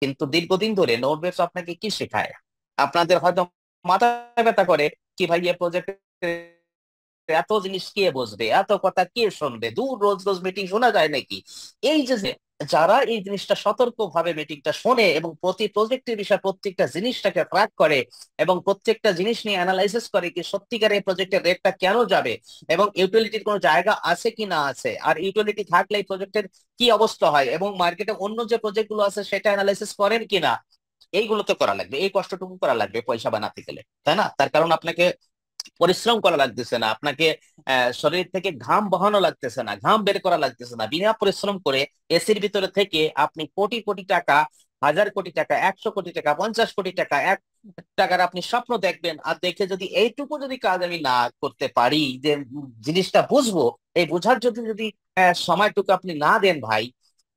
কিন্তু দীর্ঘদিন ধরে নোট বেস আপনাকে কি শেখায়? আপনাদের হয়তো মাথা ব্যথা করে কি ভাই এই প্রজেক্ট এত জিনিস কে বুঝবে, এত কথা কে শুনবে, দূর রোজ রোজ মিটিং শোনা যায় নাকি? এই যে যারা এই জিনিসটা সতর্ক ভাবে মিটিংটা শোনে এবং প্রতি প্রজেক্টের বিষয়ে প্রত্যেকটা জিনিসটাকে ট্র্যাক করে এবং প্রত্যেকটা জিনিস নিয়ে অ্যানালাইসিস করে কি সত্যিকার এই প্রজেক্টের রেটটা কেন যাবে এবং ইউটিলিটির কোনো জায়গা আছে কি না আছে, আর ইউটিলিটি থাকলে এই প্রজেক্টের কি অবস্থা হয় এবং মার্কেটে অন্য যে প্রজেক্ট গুলো আছে সেটা অ্যানালাইসিস করেন কিনা, এইগুলো তো করা লাগবে, এই কষ্টটুকু করা লাগবে পয়সা বানাতে গেলে, তাই না? তার কারণ আপনাকে পরিশ্রম করা লাগতেছে না, আপনাকে শরীর থেকে ঘাম বহানো লাগতেছে না, ঘাম বের করা লাগতেছে না, বিনা পরিশ্রম করে এসির ভিতরে থেকে আপনি কোটি কোটি টাকা, 1000 কোটি টাকা, 100 কোটি টাকা, 50 কোটি টাকা, 1 টাকার আপনি স্বপ্ন দেখবেন। আর দেখে যদি এইটুকু যদি কাজ আমি না করতে পারি যে জিনিসটা বুঝবো, এই বোঝার যদি যদি সময়টুকু আপনি না দেন ভাই,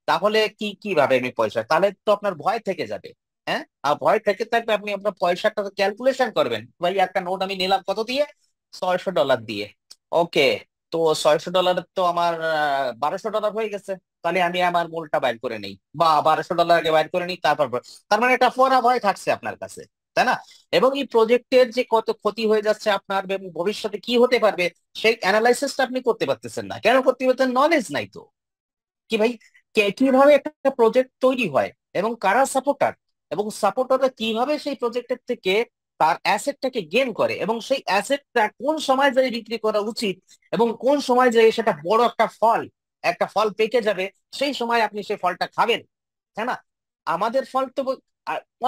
তাহলে কিভাবে আমি পয়সা, তাহলে তো আপনার ভয় থেকে যাবে। হ্যাঁ, আর ভয় থেকে থাকবে, আপনি আপনার পয়সাটা ক্যালকুলেশন করবেন, ভাই একটা নোট আমি নিলাম কত দিয়ে, $600 দিয়ে। ওকে, তো $600 তো আমার $1200 হয়ে গেছে, তাহলে আমি আমার মূলটা বাইর করে নেই বা $1200 আগে বাইর করে নিই, তারপর তার মানে একটা ফোরা ভয় থাকছে আপনার কাছে, তাই না? এবং এই প্রজেক্টের যে কত ক্ষতি হয়ে যাচ্ছে আপনার এবং ভবিষ্যতে কি হতে পারবে, সেই অ্যানালাইসিসটা আপনি করতে পারতেছেন না। কেন করতে পারতেন? নলেজ নাই তো। কি ভাই, কিভাবে একটা প্রজেক্ট তৈরি হয় এবং কারা সাপোর্টার, এবং সাপোর্টাররা কিভাবে সেই প্রজেক্টের থেকে তার অ্যাসেটটাকে গেন করে এবং সেই অ্যাসেটটা কোন সময় যায় বিক্রি করা উচিত এবং কোন সময় যায় সেটা বড় একটা ফল পেকে যাবে, সেই সময় আপনি সেই ফলটা খাবেন, তাই না? আমাদের ফল তো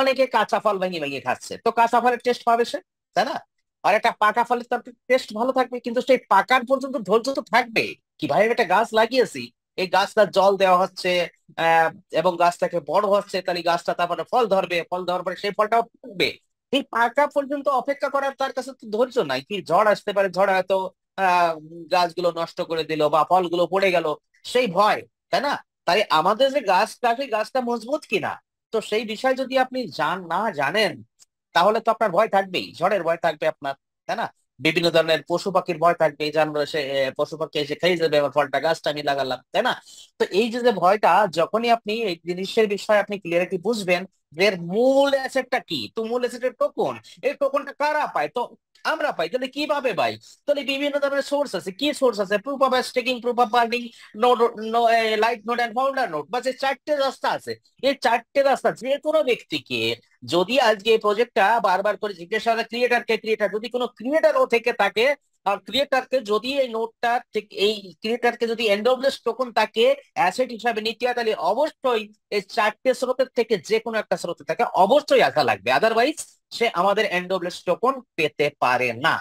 অনেকে কাঁচা ফল ভেঙে ভেঙে খাচ্ছে, তো কাঁচা ফলের টেস্ট পাবে সে, তাই না? আর একটা পাকা ফলের তার টেস্ট ভালো থাকবে, কিন্তু সেই পাকার পর্যন্ত ধৈর্য তো থাকবে। কি ভাই, আমি একটা গাছ লাগিয়েছি, এই গাছটা জল দেওয়া হচ্ছে, আহ এবং গাছটাকে বড় হচ্ছে, তাহলে গাছটা তারপরে ফল ধরবে, ফল ধরার পরে সেই ফলটাও পাকবে। এই পাকা পর্যন্ত অপেক্ষা করার তার কাছে তো ধৈর্য নাই। কি ঝড় আসতে পারে, ঝড় হয়তো আহ গাছগুলো নষ্ট করে দিল বা ফলগুলো পড়ে গেল, সেই ভয়, তাই না? তাই আমাদের যে গাছটা, সেই গাছটা মজবুত কিনা, তো সেই বিষয় যদি আপনি না জানেন, তাহলে তো আপনার ভয় থাকবেই, ঝড়ের ভয় থাকবে আপনার, তাই না? বিভিন্ন ধরনের পশু পাখির ভয় থাকবে, জানবো সে পশু পাখি এসে খেয়ে যাবে আমার ফলটা, গাছটা আমি লাগালাম, তাই না? তো এই যে যে ভয়টা, যখনই আপনি এই জিনিসের বিষয়ে আপনি ক্লিয়ারিটি বুঝবেন যে এর মূল অ্যাসেটটা কি, তো মূল অ্যাসেটের টোকন, এই টোকনটা কারা পায়, তো আমরা পাই, তাহলে কিভাবে পাই? তাহলে বিভিন্ন ধরনের সোর্স আছে, কি সোর্স আছে? Proof of staking, proof of burning, node, light node and founder node, বাস এই চারটে রাস্তা আছে। এই চারটে রাস্তা যে কোনো ব্যক্তিকে, যদি আজকে এই প্রজেক্টটা বারবার করে জিজ্ঞাসা করে ক্রিয়েটার যদি কোনো ক্রিয়েটার ও থেকে থাকে, আর ক্রিয়েটারকে যদি এই নোটটা ঠিক এই ক্রিয়েটারকে যদি এন্ডোবলেস টোকন তাকে অ্যাসেট হিসাবে নিতে হয়, তাহলে অবশ্যই এই চারটে স্রোতের থেকে যে কোনো একটা স্রোতে তাকে অবশ্যই আসা লাগবে, আদারওয়াইজ সে আমাদের এন্ডোবলেস টোকন পেতে পারে না,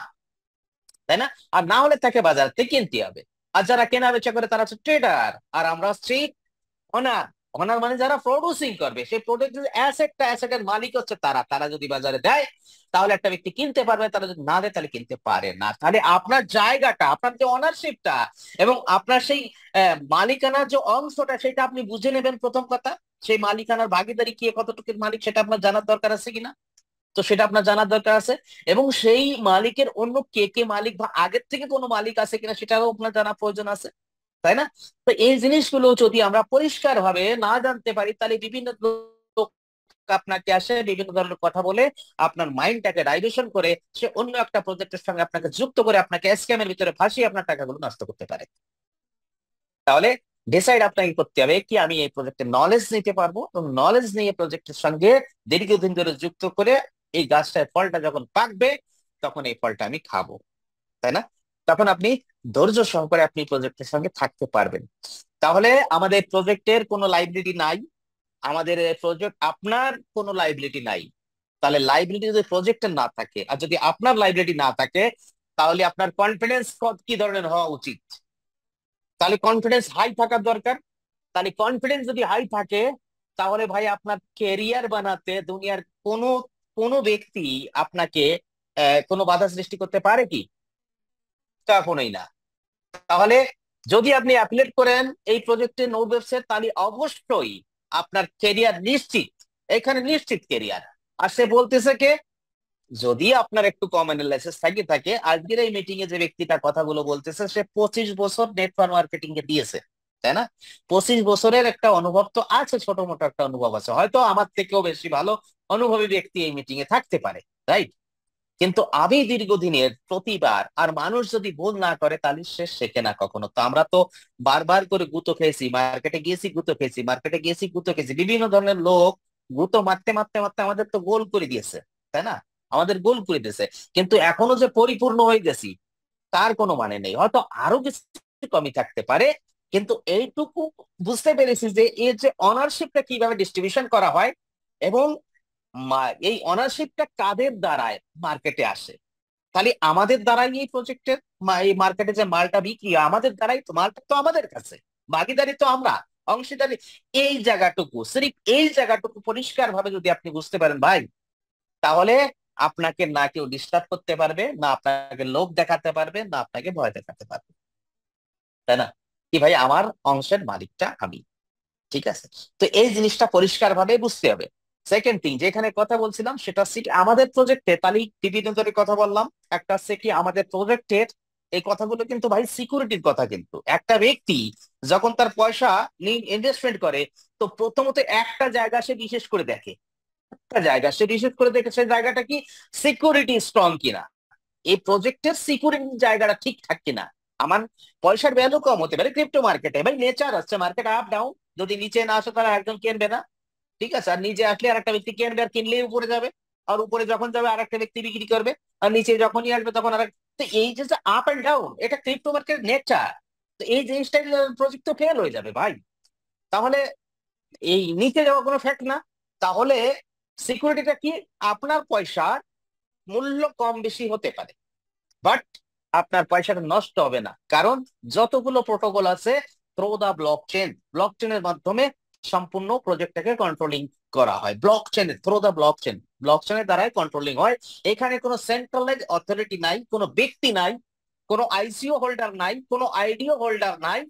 তাই না? আর না হলে তাকে বাজার থেকে কিনতে হবে। আর যারা কেনা বেচা করে তারা হচ্ছে ট্রেডার, আর আমরা হচ্ছে অনার। অনার মানে যারা প্রডিউসিং করবে, সেই প্রোডাক্ট অ্যাসেটের মালিক হচ্ছে তারা। তারা যদি বাজারে দেয় তাহলে একটা ব্যক্তি কিনতে পারবে, তারা যদি না দেয় তাহলে কিনতে পারে না। তাহলে আপনার জায়গাটা, আপনার যে অনারশিপটা এবং আপনার সেই মালিকানার যে অংশটা, সেটা আপনি বুঝে নেবেন প্রথম কথা। সেই মালিকানার ভাগিদারি কে কতটুকুর মালিক সেটা আপনার জানার দরকার আছে কিনা, তো সেটা আপনার জানার দরকার আছে। এবং সেই মালিকের অন্য কে কে মালিক বা আগের থেকে কোনো মালিক আছে কিনা সেটাও আপনার জানা প্রয়োজন আছে, তাই না? তো এই জিনিসগুলো যদি আমরা পরিষ্কার ভাবে না জানতে পারি, তাহলে বিভিন্ন লোক আপনাকে আসে বিভিন্ন ধরনের কথা বলে আপনার মাইন্ডটাকে ডাইভার্সন করে সে অন্য একটা প্রজেক্টের সঙ্গে আপনাকে যুক্ত করে আপনাকে স্ক্যামের ভিতরে ভাসিয়ে আপনার টাকাগুলো নষ্ট করতে পারে। তাহলে ডিসাইড আপনাকে করতে হবে কি আমি এই প্রজেক্টের নলেজ নিতে পারবো, এবং নলেজ নিয়ে প্রজেক্টের সঙ্গে দীর্ঘদিন ধরে যুক্ত করে এই গাছটার ফলটা যখন পাকবে, তখন এই ফলটা আমি খাবো, তাই না? তখন আপনি ধৈর্য সহকারে আপনি প্রজেক্টের সঙ্গে থাকতে পারবেন। তাহলে আমাদের প্রজেক্টের কোনো লাইবিলিটি নাই, আমাদের প্রজেক্ট আপনার কোনো লাইবিলিটি নাই। তাহলে লাইবিলিটি যদি প্রজেক্টের না থাকে আর যদি আপনার লাইবিলিটি না থাকে, তাহলে আপনার কনফিডেন্স কি ধরনের হওয়া উচিত? তাহলে কনফিডেন্স হাই থাকার দরকার। তাহলে কনফিডেন্স যদি হাই থাকে, তাহলে ভাই আপনার কেরিয়ার বানাতে দুনিয়ার কোনো কোনো ব্যক্তি আপনাকে কোনো বাধা সৃষ্টি করতে পারে কি? কখনোই না। তাহলে যদি আপনি অ্যাপ্লাই করেন এই প্রজেক্টে নোট ওয়েবসাইট, তাহলে অবশ্যই আপনার কেরিয়ার নিশ্চিত, এখানে নিশ্চিত কেরিয়ার। আর সে বলতেছে কে? যদি আপনার একটু কম অ্যানালাইসিস থাকে, আজকের এই মিটিং এ যে ব্যক্তিটা কথাগুলো বলতেছে সে 25 বছর নেটওয়ার্ক মার্কেটিং এ দিয়েছে, তাই না? 25 বছরের একটা অনুভব তো আছে, ছোট মোটো একটা অনুভব আছে, হয়তো আমার থেকেও বেশি ভালো অনুভবী ব্যক্তি এই মিটিং এ থাকতে পারে, রাইট? কিন্তু আমি দীর্ঘদিনের প্রতিবার, আর মানুষ যদি ভুল না করে তাহলে সে শেখে না কখনো। তো আমরা তো বারবার করে গুঁতো খেয়েছি, মার্কেটে গিয়েছি গুঁতো খেয়েছি, মার্কেটে গিয়েছি গুঁতো খেয়েছি, বিভিন্ন ধরনের লোক গুঁতো মারতে মারতে মারতে আমাদের তো গোল করে দিয়েছে, তাই না? আমাদের গোল করে দিয়েছে, কিন্তু এখনো যে পরিপূর্ণ হয়ে গেছি তার কোনো মানে নেই, হয়তো আরো কিছু কমই থাকতে পারে। কিন্তু এইটুকু বুঝতে পেরেছি যে এর যে অনারশিপটা কিভাবে ডিস্ট্রিবিউশন করা হয়, এবং এই অনারশিপটা কাদের দ্বারায় মার্কেটে আসে। তাহলে আমাদের দ্বারাই এই প্রজেক্টের এই মার্কেটে যে মালটা বিক্রি হয়, আমাদের দ্বারাই তো, মালটা তো আমাদের কাছে, ভাগিদারি তো আমরা, অংশীদারি। এই জায়গাটুকু, সিরিফ এই জায়গাটুকু পরিষ্কার ভাবে যদি আপনি বুঝতে পারেন ভাই, তাহলে আপনাকে না কেউ ডিস্টার্ব করতে পারবে, না আপনাকে লোক দেখাতে পারবে, না আপনাকে ভয় দেখাতে পারবে, তাই না? কি ভাই, আমার অংশের মালিকটা আমি, ঠিক আছে? তো এই জিনিসটা পরিষ্কার ভাবে বুঝতে হবে। সেকেন্ড থিং যেখানে কথা বলছিলাম সেটা হচ্ছে কি, আমাদের প্রজেক্টে, তাহলে বিভিন্ন ধরে কথা বললাম, একটা হচ্ছে কি আমাদের প্রজেক্টের এই কথাগুলো কিন্তু ভাই সিকিউরিটির কথা। কিন্তু একটা ব্যক্তি যখন তার পয়সা ইনভেস্টমেন্ট করে, তো প্রথমত একটা জায়গা সে বিশেষ করে দেখে, একটা জায়গা সে বিশেষ করে দেখে, সেই জায়গাটা কি সিকিউরিটি স্ট্রং কিনা, এই প্রজেক্টের সিকিউরিটি জায়গাটা ঠিকঠাক কিনা। আমার পয়সার ভ্যালু কম হতে পারে ক্রিপ্টো মার্কেটে, ভাই নেচার আছে, মার্কেট আপ ডাউন, যদি নিচে না আসে তারা একজন কিনবে না, ঠিক আছে? আর নিচে আসলে আর একটা ব্যক্তি কিনবে, আর কিনলেই উপরে যাবে, আর উপরে যখন যাবে আর একটা ব্যক্তি বিক্রি করবে, আর নিচে যখনই আসবে তখন আর তো এই যে আপ এন্ড ডাউন, এটা ক্রিপ্টো মার্কেটের নেচার। তো এই জিনিসটা প্রজেক্ট তো ফেল হয়ে যাবে ভাই। তাহলে এই নিচে যাওয়া কোনো ফ্যাক্ট না। তাহলে সিকিউরিটিটা কি, আপনার পয়সার মূল্য কম বেশি হতে পারে, বাট আপনার পয়সাটা নষ্ট হবে না, কারণ যতগুলো প্রোটোকল আছে থ্রো দা ব্লক চেনের মাধ্যমে সম্পূর্ণ প্রজেক্টটাকে কন্ট্রোলিং করা হয়, ব্লক চেনের থ্রো দা ব্লক চেনের দ্বারাই কন্ট্রোলিং হয়। এখানে কোনো সেন্ট্রালাইজ অথরিটি নাই, কোনো ব্যক্তি নাই, কোনো আইসিও হোল্ডার নাই, কোনো আইডিও হোল্ডার নাই,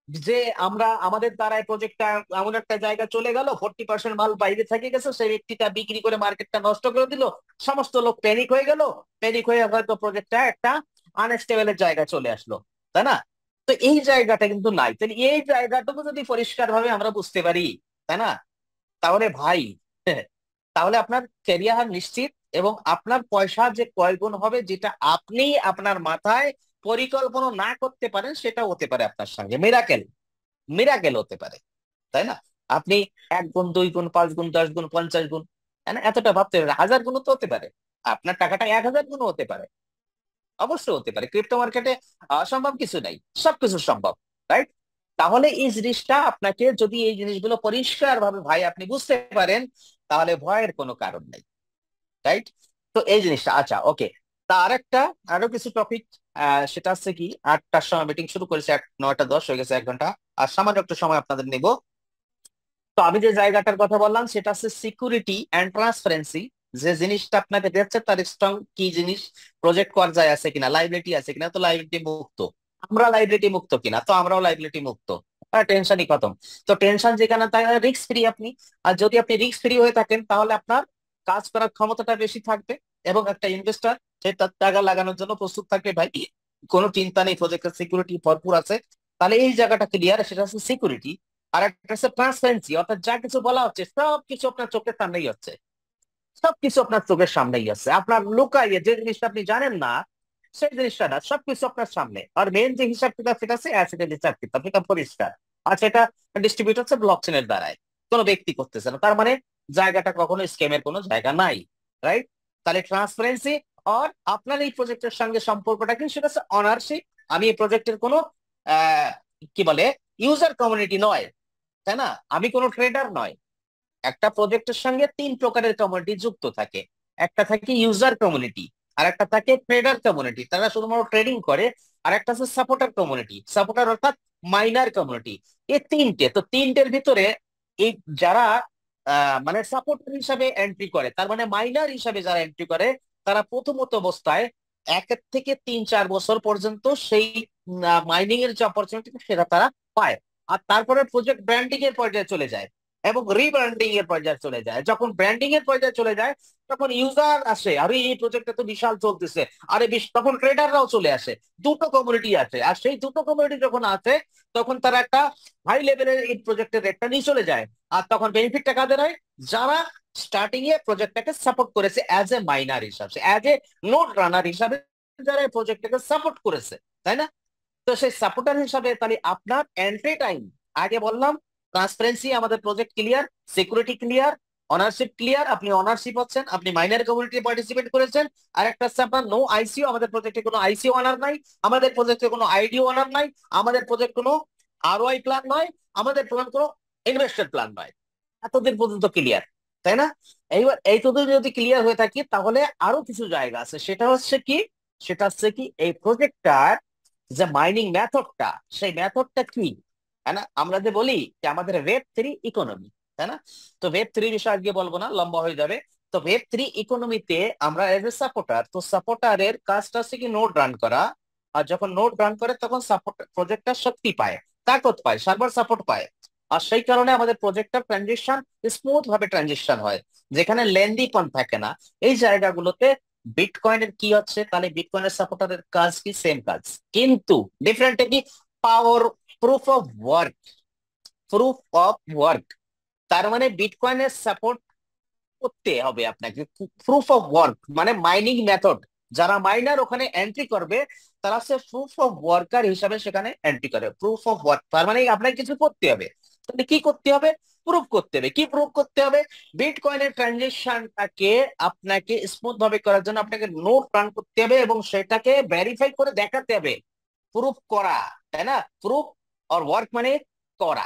যে আমরা আমাদের দ্বারাই প্রজেক্টটা এমন একটা জায়গা চলে গেল, 40% মাল বাইরে থেকে গেছে, সেই ব্যক্তিটা বিক্রি করে মার্কেটটা নষ্ট করে দিল, সমস্ত লোক প্যানিক হয়ে গেল, প্যানিক হয়ে হয়তো প্রজেক্টটা একটা আনস্টেবলের জায়গায় চলে আসলো, তাই না? তো এই জায়গাটা কিন্তু নাই। তাহলে এই জায়গাটুকু যদি পরিষ্কার ভাবে আমরা বুঝতে পারি, তাই না, তাহলে ভাই তাহলে আপনার ক্যারিয়ার নিশ্চিত, এবং আপনার পয়সা যে কয় গুণ হবে, যেটা আপনি আপনার মাথায় পরিকল্পনা না করতে পারেন, সেটা হতে পারে আপনার সঙ্গে মিরাকেল, মিরাকেল হতে পারে, তাই না? আপনি 1 গুণ, 2 গুণ, 5 গুণ, 10 গুণ, 50 গুণ, তাই না? এতটা ভাবতে পারে, 1000 গুণও তো হতে পারে, আপনার টাকাটা 1000 গুণও হতে পারে, অবশ্যই হতে পারে। ক্রিপ্টো মার্কেটে অসম্ভব কিছু নাই, সবকিছু সম্ভব, রাইট? তাহলে এই জিনিসটা আপনাকে, যদি এই জিনিসগুলো পরিষ্কার ভাবে ভাই আপনি বুঝতে পারেন, তাহলে ভয়ের কোনো কারণ নেই, রাইট? তো এই জিনিসটা, আচ্ছা ওকে। তা আরেকটা, আরো কিছু টপিক, সেটা হচ্ছে কি, 8টার সময় মিটিং শুরু করেছে, 9টা 10 হয়ে গেছে, 1 ঘন্টা, আর সামান্য একটু সময় আপনাদের নিব। তো আমি যে জায়গাটার কথা বললাম সেটা হচ্ছে সিকিউরিটি অ্যান্ড ট্রান্সপারেন্সি। যে জিনিসটা আপনাকে দিচ্ছে তার স্ট্রং কি জিনিস, প্রজেক্ট পর্যায়ে আছে কিনা, লাইবিলিটি আছে কিনা, তো লাইবিলিটি মুক্ত, আমরা লাইবিলিটি মুক্ত কিনা, তো আমরাও লাইবিলিটি মুক্ত, টেনশনই খতম। তো টেনশন যেখানে, তাই রিস্ক ফ্রি আপনি। আর যদি আপনি রিস্ক ফ্রি হয়ে থাকেন, তাহলে আপনার কাজ করার ক্ষমতাটা বেশি থাকবে, এবং একটা ইনভেস্টর সে তার টাকা লাগানোর জন্য প্রস্তুত থাকবে ভাই, কোনো চিন্তা নেই, প্রজেক্টের সিকিউরিটি ভরপুর আছে। তাহলে এই জায়গাটা ক্লিয়ার, সেটা হচ্ছে সিকিউরিটি। আর একটা হচ্ছে ট্রান্সপারেন্সি, অর্থাৎ যা কিছু বলা হচ্ছে সবকিছু আপনার চোখের সামনেই হচ্ছে, সবকিছু আপনার চোখের সামনেই আছে, আপনার লুকাইয়ে যে জিনিসটা আপনি জানেন না, সেই জিনিসটা না, সবকিছু আপনার সামনে। আর মেন যে হিসাব কিতাব সেটা আছে অ্যাসেটের হিসাব কিতাব, এটা পরিষ্কার। আর সেটা ডিস্ট্রিবিউট হচ্ছে ব্লক চেনের দ্বারাই, কোনো ব্যক্তি করতেছে না, তার মানে জায়গাটা কখনো স্ক্যামের কোনো জায়গা নাই, রাইট? তাহলে ট্রান্সপারেন্সি, আর আপনার এই প্রজেক্টের সঙ্গে সম্পর্কটা কি, সেটা হচ্ছে অনারশিপ। আমি এই প্রজেক্টের কোনো আহ কি বলে ইউজার কমিউনিটি নয়, তাই না? আমি কোনো ট্রেডার নয়। একটা প্রজেক্টের সঙ্গে 3 প্রকারের কমিউনিটি যুক্ত থাকে, একটা থাকে ইউজার কমিউনিটি, আর একটা থাকে ট্রেডার কমিউনিটি, তারা শুধুমাত্র ট্রেডিং করে, আর একটা আছে সাপোর্টার কমিউনিটি, সাপোর্টার অর্থাৎ মাইনার কমিউনিটি। এই তিনটে, তো তিনটের ভিতরে এই যারা মানে সাপোর্টার হিসাবে এন্ট্রি করে, তার মানে মাইনার হিসাবে যারা এন্ট্রি করে, তারা প্রথমত অবস্থায় 1 থেকে 3-4 বছর পর্যন্ত সেই মাইনিং এর যে অপরচুনিটি সেটা তারা পায়, আর তারপরে প্রজেক্ট ব্র্যান্ডিং এর পর্যায়ে চলে যায়। এবং রিব্র্যান্ডিং এর পর্যায়ে চলে যায়। যখন ব্র্যান্ডিং এর পর্যায়ে চলে যায় তখন ইউজার আসে, আরে এই প্রজেক্টটা তো বিশাল চলতেছে, আরে তখন ট্রেডাররাও চলে আসে। দুটো কমিউনিটি আছে, আর সেই দুটো কমিউনিটি যখন আছে তখন তারা একটা হাই লেভেলের এই প্রজেক্টের রেটটা নিয়ে চলে যায়। আর তখন বেনিফিটটা কাদের হয়? যারা স্টার্টিং এ প্রজেক্টটাকে সাপোর্ট করেছে অ্যাজ এ মাইনার হিসাবে, অ্যাজ এ নোড রানার হিসাবে, যারা এই প্রজেক্টটাকে সাপোর্ট করেছে, তাই না? তো সেই সাপোর্টার হিসাবে তাহলে আপনার এন্ট্রি টাইম, আগে বললাম ট্রান্সপারেন্সি, আমাদের project clear, security clear, ownership clear, আপনি অনারশিপ হচ্ছেন, আপনি মাইনর কমিউনিটি পার্টিসিপেট করেছেন। আর একটা হচ্ছে আপনার নো আইসিও, আমাদের প্রজেক্টে কোনো আইসিও অনার নাই, আমাদের প্রজেক্টে কোনো আইডিও অনার নাই, আমাদের প্রজেক্ট কোনো আরওআই প্ল্যান নয়, আমাদের প্রজেক্ট কোনো ইনভেস্টেড প্ল্যান নয়। এতদিন পর্যন্ত ক্লিয়ার, তাই না? এইবার এইতদিন যদি ক্লিয়ার হয়ে থাকি তাহলে আরো কিছু জায়গা আছে, সেটা হচ্ছে কি, সেটা হচ্ছে কি এই প্রজেক্টটার যে মাইনিং মেথডটা, সেই মেথডটা কি, তাই না? আমরা যে বলি যে আমাদের ওয়েব 3 ইকোনমি, তাই না? তো ওয়েব 3 বিষয়ে আজকে বলবো না, লম্বা হয়ে যাবে। তো ওয়েব 3 ইকোনমিতে আমরা এজ এ সাপোর্টার, তো সাপোর্টারের কাজটা হচ্ছে কি নোড রান করা। আর যখন নোড রান করে তখন সাপোর্ট প্রজেক্টটা শক্তি পায়, তাকত পায়, সার্ভার সাপোর্ট পায়। আর সেই কারণে আমাদের প্রজেক্টটা ট্রানজিশন স্মুথ ভাবে ট্রানজিশন হয়, যেখানে লেন্দি পন থাকে না। এই জায়গাগুলোতে বিটকয়েনের কি হচ্ছে, তাহলে বিটকয়েনের সাপোর্টারের কাজ কি, সেম কাজ, কিন্তু ডিফারেন্ট কি, power, proof of work, proof of work. তার মানে বিটকয়েনের সাপোর্ট করতে হবে আপনাকে, প্রুফ অফ ওয়ার্ক মানে মাইনিং মেথড। যারা মাইনার ওখানে এন্ট্রি করবে তারা সে প্রুফ অফ ওয়ার্কার হিসাবে সেখানে এন্ট্রি করে, প্রুফ অফ ওয়ার্ক। তার মানে আপনাকে কিছু করতে হবে। তাহলে কি করতে হবে? প্রুফ করতে হবে। কি প্রুফ করতে হবে? বিটকয়েনের ট্রানজেকশনটাকে আপনাকে স্মুথ ভাবে করার জন্য আপনাকে নোট রান করতে হবে এবং সেটাকে ভেরিফাই করে দেখাতে হবে, প্রুফ করা, তাই না? প্রুফ অর ওয়ার্ক মানে করা,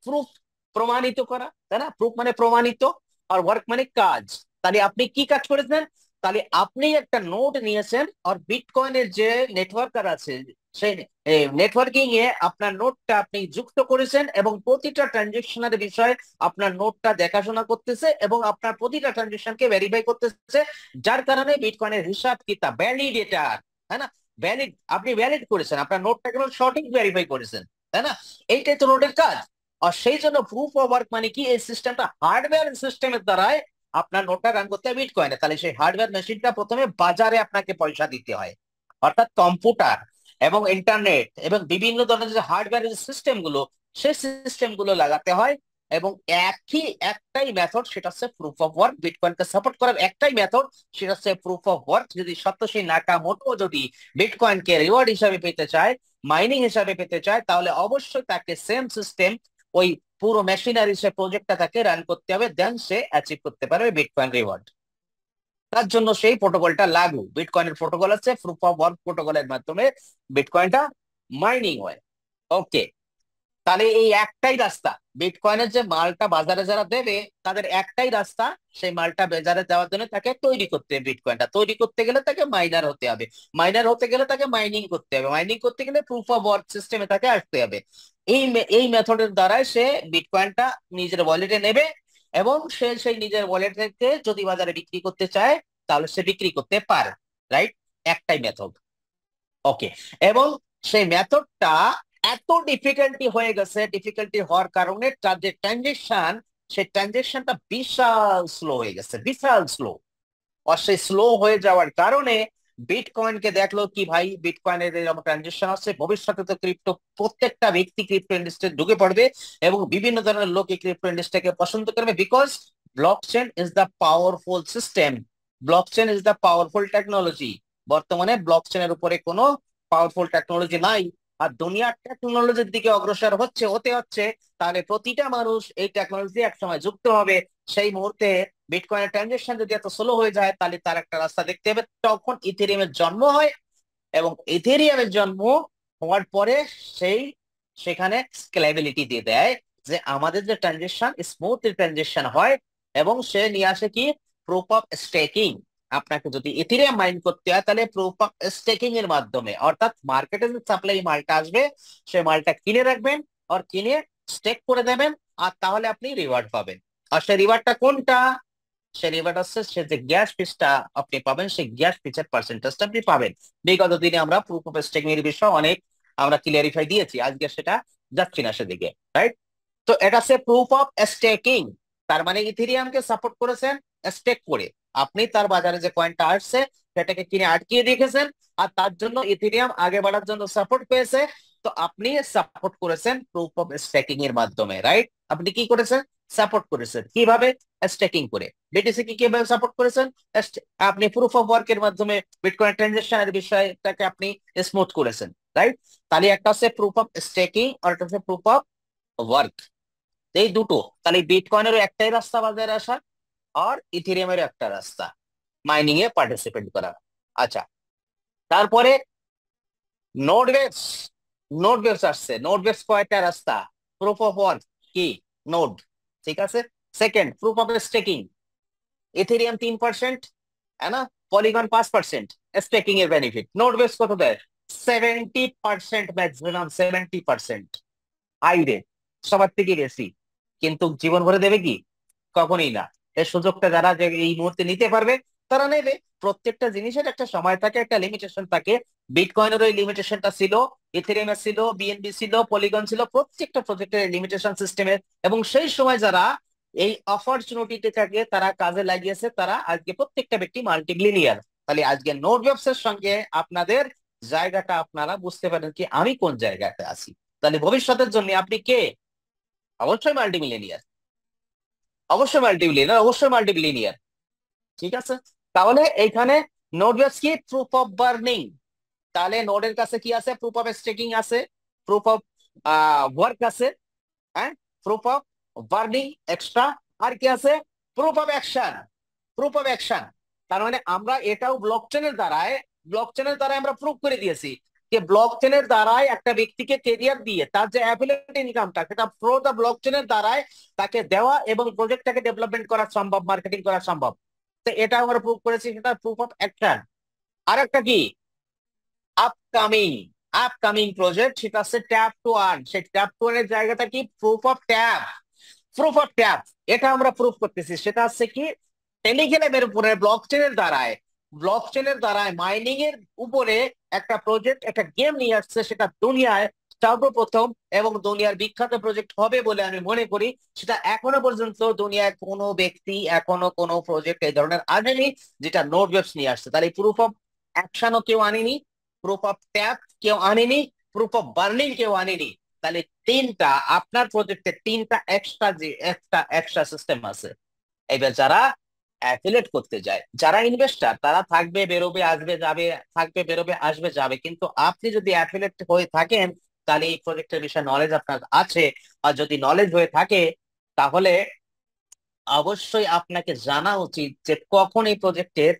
প্রুফ প্রমাণিত করা, তাই না? প্রুফ মানে প্রমাণিত, আর ওয়ার্ক মানে কাজ। তাহলে আপনি কি কাজ করেছেন? তাহলে আপনি একটা নোট নিয়েছেন আর বিটকয়েনের যে নেটওয়ার্কার আছে সেই নেটওয়ার্কিং এ আপনার নোটটা আপনি যুক্ত করেছেন এবং প্রতিটা ট্রানজেকশনের বিষয়ে আপনার নোটটা দেখাশোনা করতেছে এবং আপনার প্রতিটা ট্রানজেকশনকে ভেরিফাই করতেছে, যার কারণে বিটকয়েনের হিসাব কিতাব ভ্যালিডেটার, তাই না? ভ্যালিড, আপনি ভ্যালিড করেছেন, আপনার নোটটা কেবল সঠিক ভেরিফাই করেছেন, তাই না? এইটাই তো নোটের কাজ। আর সেই জন্য প্রুফ অফ ওয়ার্ক মানে কি, এই সিস্টেমটা হার্ডওয়্যার সিস্টেমের দ্বারাই আপনার নোটটা রান করতে হবে বিটকয়েনে। তাহলে সেই হার্ডওয়্যার মেশিনটা প্রথমে বাজারে আপনাকে পয়সা দিতে হয়, অর্থাৎ কম্পিউটার এবং ইন্টারনেট এবং বিভিন্ন ধরনের যে হার্ডওয়্যার সিস্টেম গুলো, সেই সিস্টেম গুলো লাগাতে হয়। এবং একটাই মেথড, সেটা হচ্ছে প্রুফ অফ ওয়ার্ক। বিটকয়েনকে সাপোর্ট করার একটাই মেথড, সেটা হচ্ছে প্রুফ অফ ওয়ার্ক। যদি সত্যি নাকামোটো যদি বিটকয়েনকে রিওয়ার্ড হিসাবে পেতে চায়, মাইনিং হিসাবে পেতে চায়, তাহলে অবশ্যই তাকে সেম সিস্টেম, ওই পুরো মেশিনারি সে প্রজেক্টটা তাকে রান করতে হবে, দেন সে অ্যাচিভ করতে পারবে বিটকয়েন রিওয়ার্ড। তার জন্য সেই প্রোটোকলটা লাগু, বিটকয়েনের প্রোটোকল আছে, প্রুফ অফ ওয়ার্ক প্রোটোকলের মাধ্যমে বিটকয়েনটা মাইনিং হয়। ওকে, তাহলে এই একটাই রাস্তা, বিটকয়েনের যে মালটা বাজারে যারা দেবে তাদের একটাই রাস্তা, সেই মালটা বাজারে দেওয়ার জন্য তাকে তৈরি করতে হবে। বিটকয়েনটা তৈরি করতে গেলে তাকে মাইনার হতে হবে, মাইনার হতে গেলে তাকে মাইনিং করতে হবে, মাইনিং করতে গেলে প্রুফ অফ ওয়ার্ক সিস্টেমে তাকে আসতে হবে। এই মেথডের দ্বারাই সে বিটকয়েনটা নিজের ওয়ালেটে নেবে এবং সে সেই নিজের ওয়ালেট থেকে যদি বাজারে বিক্রি করতে চায় তাহলে সে বিক্রি করতে পারে, রাইট? একটাই মেথড। ওকে, এবং সেই মেথডটা এত ডিফিকাল্টি হয়ে গেছে, ডিফিকাল্টি হওয়ার কারণে তার যে ট্রানজেকশন, সেই ট্রানজেকশনটা বিশাল স্লো হয়ে গেছে, বিশাল স্লো। আর সেই স্লো হয়ে যাওয়ার কারণে বিটকয়েনকে দেখলো কি, ভাই বিটকয়েনের এরকম ট্রানজেকশন আছে, ভবিষ্যতে তো ক্রিপ্টো, প্রত্যেকটা ব্যক্তি ক্রিপ্টো ইন্ডাস্ট্রি ঢুকে পড়বে এবং বিভিন্ন ধরনের লোক এই ক্রিপ্টো ইন্ডাস্ট্রিকে পছন্দ করবে, because blockchain is the powerful system, blockchain is the powerful technology. বর্তমানে ব্লকচেনের উপরে কোনো পাওয়ারফুল টেকনোলজি নাই। আর দুনিয়ার টেকনোলজির দিকে অগ্রসর হতে হচ্ছে, তাহলে প্রতিটা মানুষ এই টেকনোলজি একসময় যুক্ত হবে। সেই মুহূর্তে বিটকয়েনের ট্রানজেকশন যদি এত স্লো হয়ে যায় তাহলে তার একটা রাস্তা দেখতে হবে। তখন ইথেরিয়ামের জন্ম হয় এবং ইথেরিয়ামের জন্ম হওয়ার পরে সেই সেখানে স্কেলেবিলিটি দিয়ে দেয় যে আমাদের যে ট্রানজেকশন স্মুথ ট্রানজেকশন হয়। এবং সে নিয়ে আসে কি, প্রুফ অফ স্টেকিং। আপনাকে যদি ইথেরিয়াম মাইন করতে হয় তাহলে প্রুফ অফ স্টেকিং এর মাধ্যমে, অর্থাৎ মার্কেটে যে সাপ্লাই মালটা আসবে সেই মালটা কিনে রাখবেন আর কিনে স্টেক করে দেবেন, আর তাহলে আপনি রিওয়ার্ড পাবেন। আর সেই রিওয়ার্ডটা কোনটা? সে রিওয়ার্ড হচ্ছে সে যে গ্যাস ফিসটা আপনি পাবেন, সেই গ্যাস ফিসের পার্সেন্টেজটা আপনি পাবেন। বিগত দিনে আমরা প্রুফ অফ স্টেকিং এর বিষয়ে অনেক আমরা ক্লিয়ারিফাই দিয়েছি, আজকে সেটা যাচ্ছি না সেদিকে, রাইট? তো এটা হচ্ছে প্রুফ অফ স্টেকিং। তার মানে ইথেরিয়ামকে সাপোর্ট করেছেন স্টেক করে। আপনি তার বাজারে যে কয়েনটা আসছে সেটাকে কিনে আটকিয়ে রেখেছেন, আর তার জন্য ইথেরিয়াম আগে বাড়ার জন্য সাপোর্ট পেয়েছে। তো আপনি সাপোর্ট করেছেন প্রুফ অফ স্টেকিং এর মাধ্যমে, রাইট? আপনি কি করেছেন? সাপোর্ট করেছেন কিভাবে? স্টেকিং করে। বিটিসি কি কিভাবে সাপোর্ট করেছেন? আপনি প্রুফ অফ ওয়ার্ক এর মাধ্যমে বিটকয়েন ট্রানজাকশনের বিষয়টাকে আপনি স্মুথ করেছেন, রাইট? তাহলে একটা হচ্ছে প্রুফ অফ স্টেকিং আর একটা হচ্ছে প্রুফ অফ ওয়ার্ক। এই দুটো, তাহলে বিটকয়েনেরও একটাই রাস্তা বাজারে আসার, আর ইথেরিয়ামেরও একটা রাস্তা মাইনিং এ পার্টিসিপেট করা। আচ্ছা, তারপরে নোডবেস। নোডবেস আসছে। নোডবেস কয়টা রাস্তা? প্রুফ অফ ওয়ার্ক কি? নোড, ঠিক আছে। Second, proof of staking. Ethereum 3%, है ना? পলিগন 5%। স্টেকিং এর বেনিফিট নোডবেস কত দেয়? 70%, ম্যাক্সিমাম 70%। হাই রে, সবার থেকে বেশি। কিন্তু জীবন ভরে দেবে কি? কখনোই না। এই সুযোগটা যারা যে এই মুহূর্তে নিতে পারবে তারা নেবে। প্রত্যেকটা জিনিসের একটা সময় থাকে, একটা লিমিটেশন থাকে। বিটকয়েনের ওই লিমিটেশনটা ছিল, ইথেরিয়ামের ছিল, বিএনবি ছিল, পলিগন ছিল, প্রত্যেকটা প্রজেক্টের লিমিটেশন সিস্টেমের। এবং সেই সময় যারা এই অপরচুনিটিটাকে তারা কাজে লাগিয়েছে, তারা আজকে প্রত্যেকটা ব্যক্তি মাল্টিমিলিয়নিয়ার। তাহলে আজকে নোট ব্যবসার সঙ্গে আপনাদের জায়গাটা আপনারা বুঝতে পারেন কি আমি কোন জায়গাতে আছি। তাহলে ভবিষ্যতের জন্য আপনি কে? অবশ্যই মাল্টিমিলিয়নিয়ার, অবশ্যই মাল্টিমিলিয়নার, অবশ্যই মাল্টিমিলিয়নিয়ার, ঠিক আছে। তাহলে এইখানে নোডবেস কি? Proof of burning. তাহলে নোডের কাছে কি আছে? প্রুফ অফ স্টেকিং আছে, প্রুফ অফ ওয়ার্ক আছে, হ্যাঁ, প্রুফ অফ বার্নিং এক্সট্রা। আর কি আছে? Proof of action. Proof of action, তার মানে আমরা এটাও ব্লকচেনের দ্বারাই আমরা প্রুফ করে দিয়েছি যে ব্লকচেনের দ্বারাই একটা ব্যক্তিকে কেরিয়ার দিয়ে তার যে অ্যাফিলিয়েট ইনকামটা সেটা প্রো দা ব্লকচেনের দ্বারাই তাকে দেওয়া এবং প্রজেক্টটাকে ডেভেলপমেন্ট করা সম্ভব, মার্কেটিং করা সম্ভব। তো এটা আমরা প্রুফ করেছি, সেটা প্রুফ অফ অ্যাকশন। আর একটা কি? আপকামিং। আপকামিং প্রজেক্ট, সেটা হচ্ছে ট্যাপ টু আর্ন। সেই ট্যাপ টু আর্নের জায়গাটা কি? Proof of tap. Proof of tap, এটা আমরা প্রুফ করতেছি। সেটা হচ্ছে কি? টেলিগ্রামের উপরে ব্লকচেনের দ্বারায় মাইনিং এর উপরে একটা প্রজেক্ট, একটা গেম নিয়ে আসছে, সেটা দুনিয়ায় সর্বপ্রথম এবং দুনিয়ার বিখ্যাত প্রজেক্ট হবে বলে আমি মনে করি। সেটা এখনো পর্যন্ত দুনিয়ায় কোনো ব্যক্তি, এখনো কোনো প্রজেক্ট এই ধরনের আনেনি যেটা নোডবেস নিয়ে আসছে। তাহলে প্রুফ অফ অ্যাকশনও কেউ আনেনি, প্রুফ অফ ট্যাপ কেউ আনেনি, প্রুফ অফ বার্নিং কেউ আনেনি। তাহলে তিনটা, আপনার প্রজেক্টে তিনটা এক্সট্রা সিস্টেম আছে। এবার যারা অ্যাফিলেট করতে যায়, যারা ইনভেস্টার, তারা থাকবে বেরোবে আসবে যাবে, থাকবে বেরোবে আসবে যাবে। কিন্তু আপনি যদি অ্যাফিলেট হয়ে থাকেন তাহলে এই প্রজেক্টের বিষয়ে নলেজ আপনার আছে। আর যদি নলেজ হয়ে থাকে তাহলে অবশ্যই আপনাকে জানা উচিত যে কখন এই প্রজেক্টের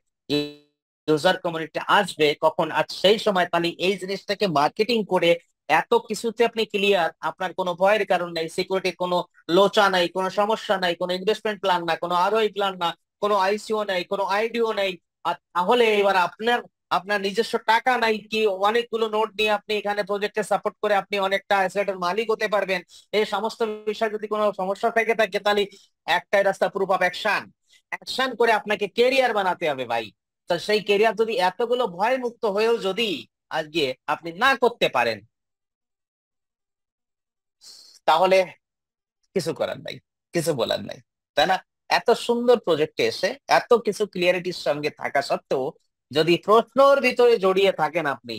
ইউজার কমিউনিটি আসবে, কখন। আর সেই সময় তাহলে এই জিনিসটাকে মার্কেটিং করে এত কিছুতে আপনি ক্লিয়ার, আপনার কোনো ভয়ের কারণ নেই, সিকিউরিটির কোনো লোচা নাই, কোনো সমস্যা নাই, কোনো ইনভেস্টমেন্ট প্ল্যান না, কোনো আরওআই প্ল্যান না, কোনো আইসিও নাই, কোনো আইডিও নাই। আর তাহলে এবার আপনার আপনার নিজস্ব টাকা নাই কি অনেকগুলো নোট নিয়ে আপনি এখানে প্রজেক্টে সাপোর্ট করে আপনি অনেকটা অ্যাসেটের মালিক হতে পারবেন। এই সমস্ত বিষয় যদি কোনো সমস্যা থেকে থাকে তাহলে একটাই রাস্তা, প্রুফ অফ অ্যাকশন। অ্যাকশন করে আপনাকে কেরিয়ার বানাতে হবে ভাই। তো সেই কেরিয়ার যদি এতগুলো ভয় মুক্ত হয়েও যদি আজকে আপনি না করতে পারেন তাহলে কিছু করার নাই, কিছু বলার নাই, তাই না? এত সুন্দর প্রজেক্টে এসে এত কিছু ক্লিয়ারিটির সঙ্গে থাকা সত্ত্বেও যদি প্রশ্নর ভিতরে জড়িয়ে থাকেন আপনি,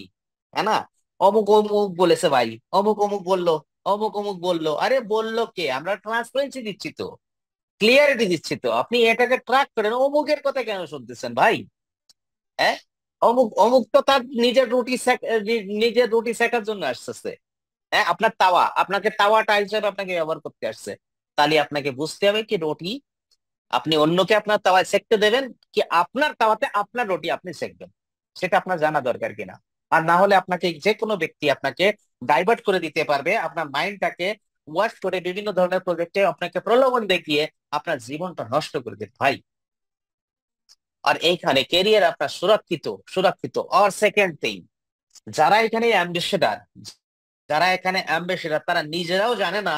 হ্যাঁ না, অমুক অমুক বলেছে ভাই, অমুক অমুক বললো, অমুক অমুক বললো, আরে বললো কে? আমরা ট্রান্সপারেন্সি দিচ্ছি তো, ক্লিয়ারিটি দিচ্ছি তো, আপনি এটাকে ট্র্যাক করেন। অমুকের কথা কেন শুনতেছেন ভাই? হ্যাঁ, অমুক অমুক তো তার নিজের রুটি সেকার জন্য আসতেছে। হ্যাঁ, আপনার তাওয়া, আপনাকে তাওয়াটা হিসেবে আপনাকে ব্যবহার করতে আসছে। তাহলে আপনাকে বুঝতে হবে কি রুটি আপনি অন্যকে আপনার তাওয়ায় সেকতে দেবেন, কি আপনার তাওয়াতে আপনার রুটি আপনি সেকবেন, সেটা আপনার জানা দরকার কিনা। আর না হলে আপনাকে যে কোনো ব্যক্তি আপনাকে ডাইভার্ট করে দিতে পারবে, আপনার মাইন্ডটাকে ওয়াশ করে বিভিন্ন ধরনের প্রজেক্টে আপনাকে প্রলোভন দেখিয়ে আপনার জীবনটা নষ্ট করে দেবে ভাই। আর এইখানে কেরিয়ার আপনার সুরক্ষিত, সুরক্ষিত। আর সেকেন্ড থিং, যারা এখানে অ্যাম্বাসেডার, যারা এখানে অ্যাম্বাসেডার, তারা নিজেরাও জানে না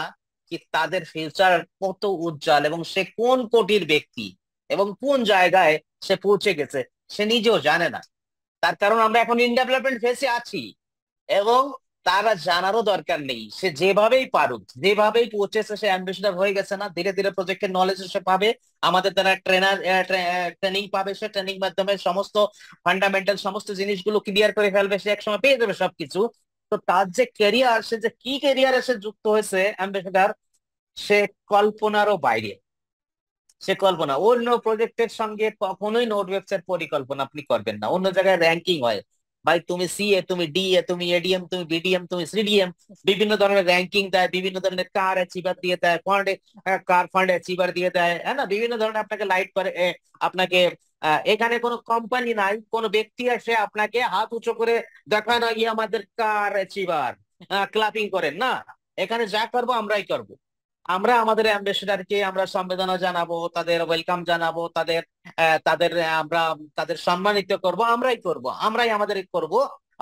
কি তাদের ফিউচার কত উজ্জ্বল এবং সে কোন কোটির ব্যক্তি এবং কোন জায়গায় সে পৌঁছে গেছে সে নিজেও জানে না। তার কারণ আমরা এখন ইন ডেভেলপমেন্ট ফেসে আছি এবং তারা জানারও দরকার নেই, সে যেভাবেই পারুক, যেভাবেই পৌঁছেছে, সে অ্যাম্বাসেডর হয়ে গেছে না, ধীরে ধীরে প্রজেক্টের নলেজ সে পাবে, আমাদের দ্বারা ট্রেনিং পাবে, সে ট্রেনিং মাধ্যমে সমস্ত ফান্ডামেন্টাল সমস্ত জিনিসগুলো ক্লিয়ার করে ফেলবে, সে একসময় পেয়ে যাবে সবকিছু। তো তার যে ক্যারিয়ার, সে যে কি ক্যারিয়ারে সে যুক্ত হয়েছে অ্যাম্বাসেডর, সে কল্পনারও বাইরে। সে কল্পনা অন্য প্রজেক্টের সঙ্গে কখনোই নোট ওয়েবসাইট পরিকল্পনা আপনি করবেন না। অন্য জায়গায় র্যাঙ্কিং হয় ভাই, তুমি সিএ, তুমি ডিএ, তুমি এডিএম, তুমি বিডিএম, তুমি সিডিএম, বিভিন্ন ধরনের র্যাঙ্কিং দেয়, বিভিন্ন ধরনের কার অ্যাচিভার দিয়ে দেয়, ফান্ড কার ফান্ড অ্যাচিভার দিয়ে দেয়, হ্যাঁ না, বিভিন্ন ধরনের আপনাকে লাইট করে আপনাকে এখানে কোনো কোম্পানি নাই, কোনো ব্যক্তি এসে আপনাকে হাত উঁচু করে দেখায় না, ইয়ে আমাদের কার অ্যাচিভার, ক্লাপিং করেন না। এখানে যা করবো আমরাই করব। আমরা আমাদের অ্যাম্বাসেডারকে আমরা সম্বেদনা জানাবো, তাদের ওয়েলকাম জানাবো, তাদের তাদের আমরা তাদের সম্মানিত করব, আমরাই করব, আমরাই আমাদের করব।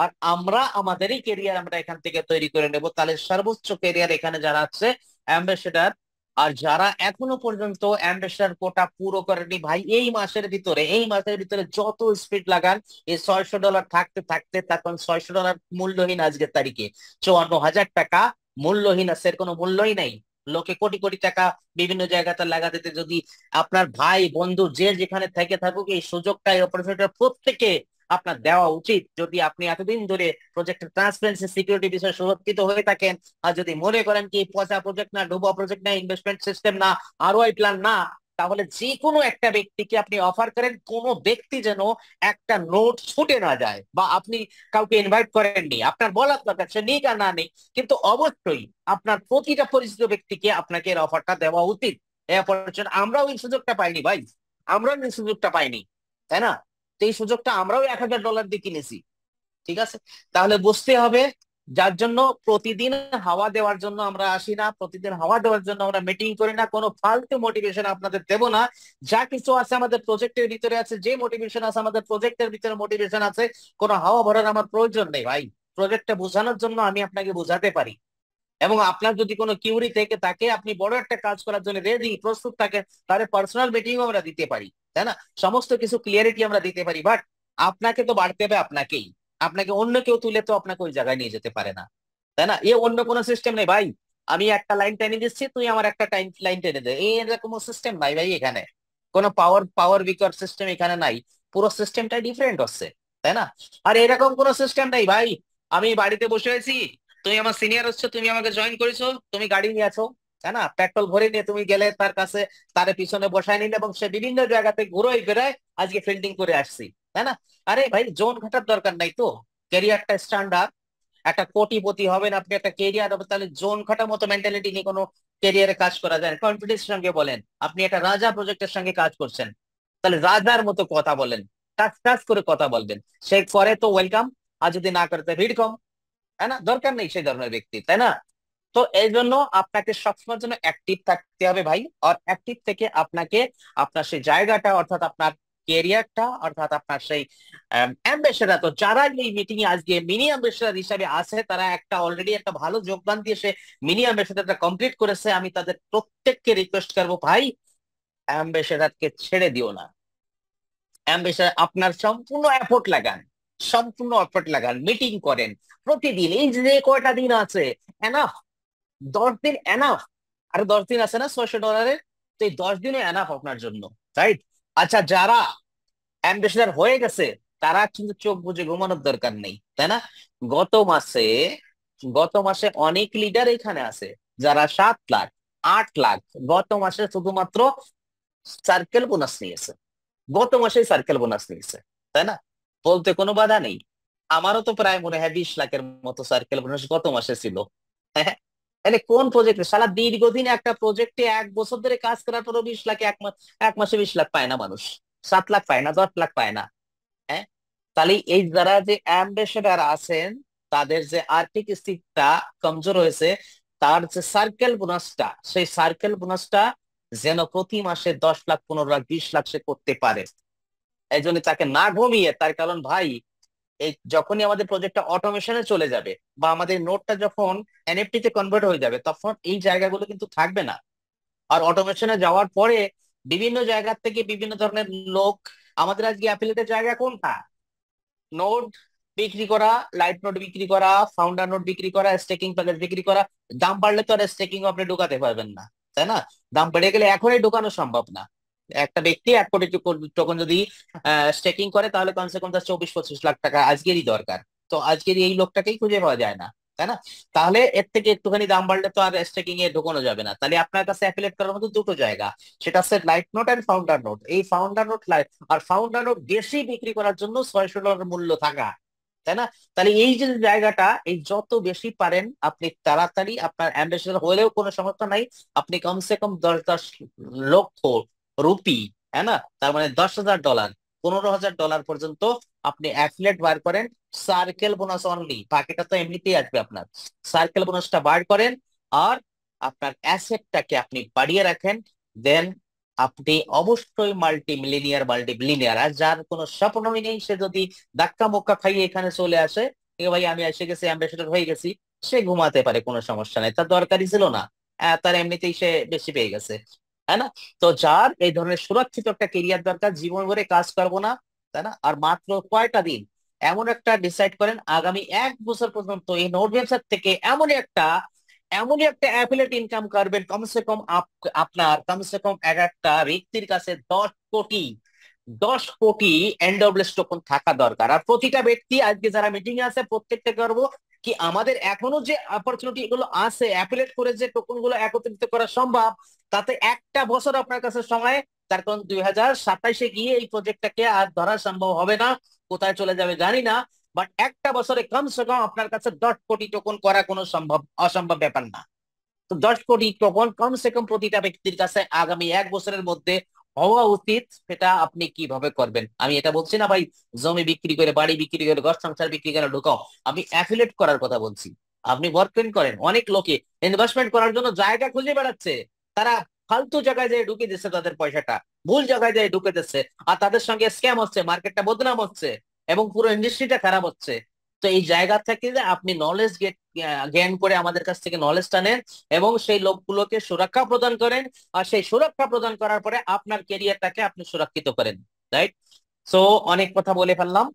আর আমরা আমাদেরই কেরিয়ার আমরা এখান থেকে তৈরি করে নেব। তাহলে সর্বোচ্চ কেরিয়ার এখানে যারা আছে অ্যাম্বাসেডার, আর যারা এখনো পর্যন্ত অ্যাম্বাসেডার কোটা পুরো করেনি ভাই, এই মাসের ভিতরে যত স্পিড লাগান, এই $600 থাকতে থাকতে, তখন $600 মূল্যহীন আজকের তারিখে। 54,000 টাকা মূল্যহীন আছে, এর কোনো মূল্যই নাই। লোকে কোটি কোটি টাকা বিভিন্ন জায়গাতে লাগাতে, যদি আপনার ভাই বন্ধু যে যেখানে থেকে থাকুক, এই সুযোগটা, এই অপরচুনিটি প্রত্যেকে আপনার দেওয়া উচিত। যদি আপনি এতদিন ধরে প্রজেক্টের ট্রান্সপারেন্সি সিকিউরিটি বিষয়ে সুরক্ষিত হয়ে থাকেন, আর যদি মনে করেন কি পচা প্রজেক্ট না, ডুবা প্রজেক্ট না, ইনভেস্টমেন্ট সিস্টেম না, আরওআই প্ল্যান না, তাহলে যে কোনো একটা ব্যক্তিকে আপনি অফার করেন, কোনো ব্যক্তি যেন একটা নোট ছুটে না যায়। বা আপনি কাউকে ইনভাইট করেননি, আপনার বলার দরকার, সে নিক আর না নিক, কিন্তু অবশ্যই আপনার প্রতিটা পরিচিত ব্যক্তিকে আপনাকে এর অফারটা দেওয়া উচিত। এই অপরচুনিটি আমরাও এই সুযোগটা পাইনি ভাই, আমরাও এই সুযোগটা পাইনি, তাই না? তো এই সুযোগটা আমরাও $1,000 দিয়ে কিনেছি, ঠিক আছে? তাহলে বুঝতে হবে, যার জন্য প্রতিদিন হাওয়া দেওয়ার জন্য আমরা আসি না, প্রতিদিন হাওয়া দেওয়ার জন্য আমরা মিটিং করি না, কোনো ফালতু মোটিভেশন আপনাদের দেব না। যা কিছু আছে আমাদের প্রজেক্টের ভিতরে আছে, যে মোটিভেশন আছে আমাদের প্রজেক্টের ভিতরে মোটিভেশন আছে, কোনো হাওয়া ভরার আমার প্রয়োজন নেই ভাই। প্রজেক্টটা বোঝানোর জন্য আমি আপনাকে বোঝাতে পারি, এবং আপনার যদি কোনো কিউরি থেকে তাকে আপনি বড় একটা কাজ করার জন্য রেডি প্রস্তুত থাকে, তাহলে পার্সোনাল মিটিং আমরা দিতে পারি, তাই না? সমস্ত কিছু ক্লিয়ারিটি আমরা দিতে পারি। বাট আপনাকে তো বাড়তে হবে আপনাকেই, আপনাকে অন্য কেউ তুলে তো আপনাকে ওই জায়গায় নিয়ে যেতে পারে না, তাই না? এ অন্য কোনো সিস্টেম নেই ভাই, আমি একটা লাইন টেনে দিচ্ছি, তুই আমার একটা লাইন টেনে দে, এরকম সিস্টেম নাই ভাই এখানে। কোনো পাওয়ার পাওয়ার বিকার সিস্টেম এখানে নাই, পুরো সিস্টেমটাই ডিফারেন্ট হচ্ছে, তাই না? আর এরকম কোনো সিস্টেম নেই ভাই, আমি বাড়িতে বসে আছি, তুমি আমার সিনিয়র হচ্ছে, তুমি আমাকে জয়েন করেছো, তুমি গাড়ি নিয়ে আছো, তাই না, পেট্রোল ভরে নিয়ে তুমি গেলে তার কাছে, তার পিছনে বসায় নিলে, এবং সে বিভিন্ন জায়গাতে ঘুরোয় বেড়ায়, আজকে ফিল্ডিং করে আসছি, তাই না? আরে ভাই জোন ঘাটার দরকার নাই তো, ক্যারিয়ারটা স্ট্যান্ডার্ড, একটা কোটিপতি হবেন আপনি, একটা কেরিয়ার হবে, তাহলে জোন খাটার মতো মেন্টালিটি নিয়ে কোনো কেরিয়ারে কাজ করা যায় না। কনফিডেন্সের সঙ্গে বলেন, আপনি একটা রাজা প্রজেক্টের সঙ্গে কাজ করছেন, তাহলে রাজার মতো কথা বলেন, টাচ টাচ করে কথা বলবেন। সে করে তো ওয়েলকাম, আর যদি না করে তো ভিড় কম, তাই না? দরকার নেই সেই ধরনের ব্যক্তি, তাই না? তো এই জন্য আপনাকে সবসময়ের জন্য অ্যাক্টিভ থাকতে হবে ভাই। আর অ্যাক্টিভ থেকে আপনাকে আপনার সেই জায়গাটা, অর্থাৎ আপনার কেরিয়ারটা, অর্থাৎ আপনার সেই অ্যাম্বাসেডার, তো যারা এই মিটিং এ আজকে মিনি অ্যাম্বাসেডার হিসাবে আছে, তারা একটা অলরেডি একটা ভালো যোগদান দিয়ে সে মিনি অ্যাম্বাসেডারটা কমপ্লিট করেছে। আমি তাদের প্রত্যেককে রিকোয়েস্ট করবো ভাই, অ্যাম্বাসেডারকে ছেড়ে দিও না। অ্যাম্বাসেডার আপনার সম্পূর্ণ এফোর্ট লাগান, সম্পূর্ণ এফোর্ট লাগান, মিটিং করেন প্রতিদিন। এই যে কয়টা দিন আছে, এনাফ, 10 দিন এনাফ। আর 10 দিন আছে না $600, তো এই 10 দিনে এনাফ আপনার জন্য, রাইট? আচ্ছা, যারা অ্যাম্বাসেডার হয়ে গেছে, তারা কিন্তু চোখ বুজে ঘুমানোর দরকার নেই, তাই না? গত মাসে গত মাসে অনেক লিডার এখানে আছে যারা 7 লাখ, 8 লাখ গত মাসে শুধুমাত্র সার্কেল বোনাস নিয়েছে, গত মাসে সার্কেল বোনাস নিয়েছে, তাই না? বলতে কোনো বাধা নেই। আমারও তো প্রায় মনে হয় 20 লাখের মতো সার্কেল বোনাস গত মাসে ছিল। হ্যাঁ, তাহলে কোন প্রজেক্টে সারা দীর্ঘদিন একটা প্রজেক্টে 1 বছর ধরে কাজ করার পরও 20 লাখ, এক মাসে 20 লাখ পায় না মানুষ, 7 লাখ পায় না, 10 লাখ পায় না। হ্যাঁ, তাহলে এই যারা যে অ্যাম্বাসেডার আছেন, তাদের যে আর্থিক স্থিতিটা কমজোর হয়েছে, তার যে সার্কেল বোনাসটা, সেই সার্কেল বোনাসটা যেন প্রতি মাসে 10 লাখ, 15 লাখ, 20 লাখ সে করতে পারে। এই জন্য তাকে না ঘুমিয়ে, তার কারণ ভাই, এই যখনই আমাদের প্রজেক্টটা অটোমেশনে চলে যাবে, বা আমাদের নোটটা যখন এনএফটি তে কনভার্ট হয়ে যাবে, তখন এই জায়গাগুলো কিন্তু থাকবে না। আর অটোমেশনে যাওয়ার পরে বিভিন্ন জায়গা থেকে বিভিন্ন ধরনের লোক, আমাদের আজকে অ্যাফিলিয়েটের জায়গা কোনটা? নোড, বিক্রি করা, লাইট নোট বিক্রি করা, ফাউন্ডার নোট বিক্রি করা, স্টেকিং প্যাকেজ বিক্রি করা। দাম বাড়লে তো আর স্টেকিং আপনি ঢুকাতে পারবেন না, তাই না? দাম বেড়ে গেলে এখনই ঢুকানো সম্ভব না। একটা ব্যক্তি 1 কোটি টোকন যদি স্টেকিং করে, তাহলে কমসে কম তার 24-25 লাখ টাকা আজকেরই দরকার। তো আজকের এই লোকটাকেই খুঁজে পাওয়া যায় না, তাই না? তাহলে এর থেকে একটুখানি দাম বাড়লে তো আর স্টেকিং এ ঢোকানো যাবে না। তাহলে আপনার কাছে অ্যাফিলিয়েট করার মতো দুটো জায়গা, সেটা হচ্ছে light note and founder note. এই ফাউন্ডার নোট আর ফাউন্ডার নোট বেশি বিক্রি করার জন্য $600 মূল্য থাকা, তাই না? তাহলে এই যে জায়গাটা, এই যত বেশি পারেন আপনি তাড়াতাড়ি, আপনার অ্যাম্বাসেডর হলেও কোনো সমস্যা নাই, আপনি কমসে কম 10-10 লক্ষ রুপি, হ্যাঁ না, তার মানে $10,000, $15,000 পর্যন্ত আপনি অ্যাফিলিয়েট বার করেন। সার্কেল বোনাস অনলি, বাকিটা তো এমনিতেই আসবে আপনার। সার্কেল বোনাসটা বার করেন, আর আপনার অ্যাসেটটাকে আপনি বাড়িয়ে রাখেন। দেন আপনি অবশ্যই মাল্টি মিলিনিয়ার, মাল্টি বিলিনিয়ার। আর যার কোনো স্বপ্নই নেই, সে যদি ধাক্কা মুক্কা খাইয়ে এখানে চলে আসে, এ ভাই আমি এসে গেছি, অ্যাম্বাসেডর হয়ে গেছি, সে ঘুমাতে পারে, কোনো সমস্যা নেই, তার দরকারই ছিল না। তার এমনিতেই সে বেশি পেয়ে গেছে, তাই না? তো যার এই ধরনের সুরক্ষিত একটা কেরিয়ার দরকার, জীবন ভরে কাজ করবো না, তাই না, আর মাত্র কয়টা দিন এমন একটা ডিসাইড করেন, আগামী 1 বছর পর্যন্ত এই নোট ব্যবসা থেকে এমনই একটা অ্যাফিলিয়েট ইনকাম করবেন, কমসে কম আপনার কমসে কম এক একটা ব্যক্তির কাছে 10 কোটি এনডব্লিউএস টোকন থাকা দরকার। আর প্রতিটা ব্যক্তি আজকে যারা মিটিং এ আছে, প্রত্যেকটা করবো কি, আমাদের এখনো যে অপরচুনিটি গুলো আছে অ্যাফিলিয়েট করে যে টোকন গুলো একত্রিত করা সম্ভব, তাতে একটা বছর আপনার কাছে সময়। তার কারণ 2027-এ গিয়ে এই প্রজেক্টটাকে আর ধরা সম্ভব হবে না, কোথায় চলে যাবে জানি না। বাট একটা বছরে কমসে কম আপনার কাছে 10 কোটি টোকন করা কোনো অসম্ভব ব্যাপার না। তো 10 কোটি টোকন কমসে কম প্রতিটা ব্যক্তির কাছে আগামী 1 বছরের মধ্যে হওয়া উচিত। সেটা আপনি কিভাবে করবেন? আমি এটা বলছি না ভাই, জমি বিক্রি করে, বাড়ি বিক্রি করে, ঘর সংসার বিক্রি করে ঢুকাও। আমি অ্যাফিলিয়েট করার কথা বলছি। আপনি ওয়ার্কইন করেন, অনেক লোকে ইনভেস্টমেন্ট করার জন্য জায়গা খুঁজে বেড়াচ্ছে, তারা ফালতু জায়গায় যেয়ে ঢুকে দিচ্ছে তাদের পয়সাটা, ভুল জায়গায় যেয়ে ঢুকে দিচ্ছে, আর তাদের সঙ্গে স্ক্যাম হচ্ছে, মার্কেটটা বদনাম হচ্ছে, এবং পুরো ইন্ডাস্ট্রিটা খারাপ হচ্ছে। তো এই জায়গা থেকে যে আপনি নলেজ গেইন করে আমাদের কাছ থেকে নলেজটা নেন, এবং সেই লোকগুলোকে সুরক্ষা প্রদান করেন, আর সেই সুরক্ষা প্রদান করার পরে আপনার ক্যারিয়ারটাকে আপনি সুরক্ষিত করেন। রাইট? সো অনেক কথা বলে ফেললাম,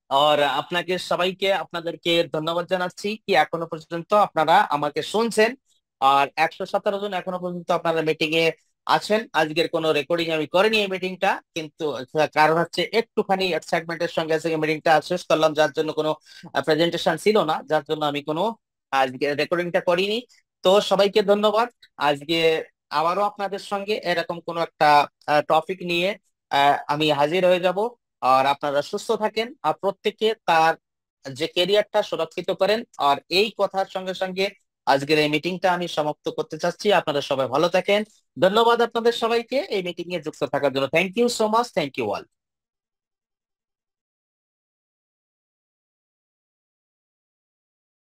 আর আপনাকে সবাইকে, আপনাদেরকে ধন্যবাদ জানাচ্ছি কি এখনো পর্যন্ত আপনারা আমাকে শুনছেন। আর 117 জন এখনো পর্যন্ত আপনারা মিটিং এ আছেন। আজকের কোনো রেকর্ডিং আমি করিনি এই মিটিংটা, কিন্তু কারণ হচ্ছে একটুখানি এক্সাইটমেন্টের সঙ্গে আজকে মিটিংটা শেষ করলাম, যার জন্য কোনো প্রেজেন্টেশন ছিল না, যার জন্য আমি কোনো আজকে রেকর্ডিংটা করিনি। তো সবাইকে ধন্যবাদ। আজকে আবারও আপনাদের সঙ্গে এরকম কোনো একটা টপিক নিয়ে আমি হাজির হয়ে যাব। আর আপনারা সুস্থ থাকেন, আর প্রত্যেকে তার যে কেরিয়ারটা সুরক্ষিত করেন। আর এই কথার সঙ্গে সঙ্গে আজকের এই মিটিংটা আমি সমাপ্ত করতে চাচ্ছি। আপনারা সবাই ভালো থাকেন। ধন্যবাদ আপনাদের সবাইকে এই মিটিং এ যুক্ত থাকার জন্য। Thank you so much, thank you all.